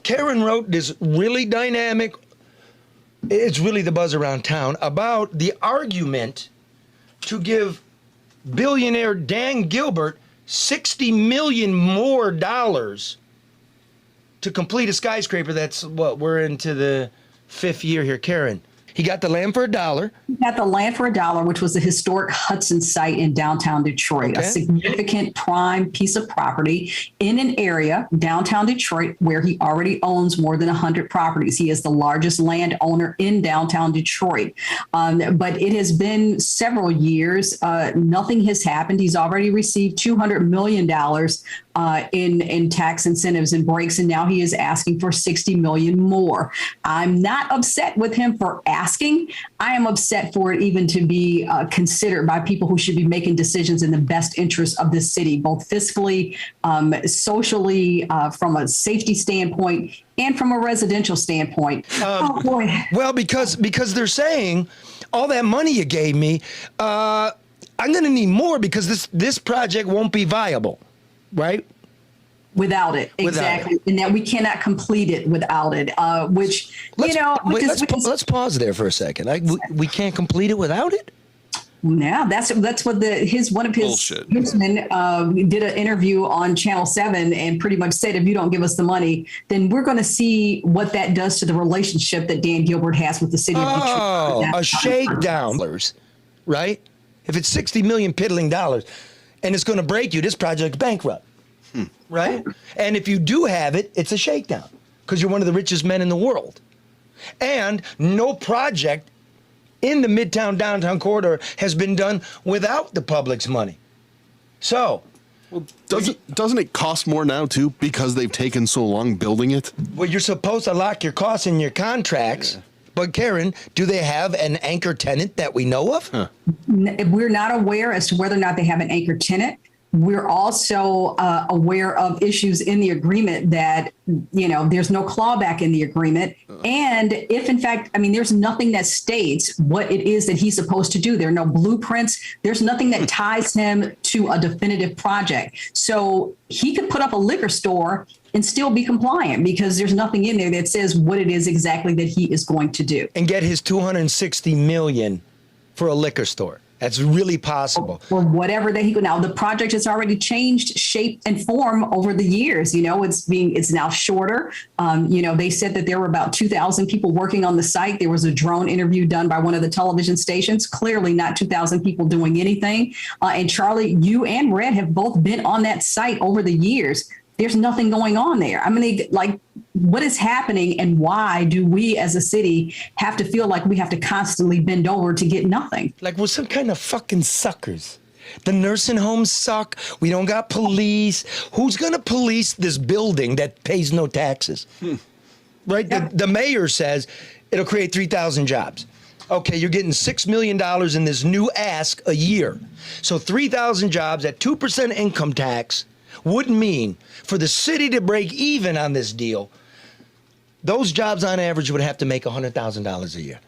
Karen wrote this really dynamic, it's really the buzz around town, about the argument to give billionaire Dan Gilbert $60 million more dollars to complete a skyscraper. That's what, we're into the 5th year here, Karen. He got the land for $1. He got the land for $1, which was the historic Hudson site in downtown Detroit, a significant prime piece of property in an area, downtown Detroit, where he already owns more than 100 properties. He is the largest landowner in downtown Detroit. But it has been several years. Nothing has happened. He's already received $200 million in tax incentives and breaks, and now he is asking for $60 million more. I'm not upset with him for asking. I am upset for it even to be considered by people who should be making decisions in the best interest of this city, both fiscally, socially, from a safety standpoint, and from a residential standpoint. Oh boy! Well, because they're saying all that money you gave me, I'm going to need more because this project won't be viable. Right? Without it, exactly, and that we cannot complete it without it. Let's pause there for a second. We can't complete it without it. Yeah, that's what one of his businessmen did an interview on Channel 7 and pretty much said, if you don't give us the money, then we're going to see what that does to the relationship that Dan Gilbert has with the city of Detroit. Oh, a shakedown, right? If it's $60 million piddling dollars. And it's going to break you. This project's bankrupt, right? And if you do have it, it's a shakedown because you're one of the richest men in the world. And no project in the Midtown downtown corridor has been done without the public's money. So, well, doesn't it cost more now too because they've taken so long building it? Well, you're supposed to lock your costs in your contracts. Yeah. But Karen, do they have an anchor tenant that we know of? Huh. We're not aware as to whether or not they have an anchor tenant. We're also aware of issues in the agreement that, there's no clawback in the agreement. And if, in fact, there's nothing that states what it is that he's supposed to do. There are no blueprints. There's nothing that ties him to a definitive project. So he could put up a liquor store and still be compliant because there's nothing in there that says what it is exactly that he is going to do. And get his $260 million for a liquor store. That's really possible. Or whatever that he could. Now the project has already changed shape and form over the years. It's now shorter. They said that there were about 2,000 people working on the site. There was a drone interview done by one of the television stations. Clearly not 2,000 people doing anything. And Charlie, you and Red have both been on that site over the years. There's nothing going on there. What is happening and why do we as a city have to feel like we have to constantly bend over to get nothing? Like we're some kind of fucking suckers. The nursing homes suck. We don't got police. Who's going to police this building that pays no taxes? Right? Yeah. The mayor says it'll create 3,000 jobs. Okay, you're getting $6 million in this new ask a year. So 3,000 jobs at 2% income tax would mean for the city to break even on this deal, those jobs on average would have to make $100,000 a year.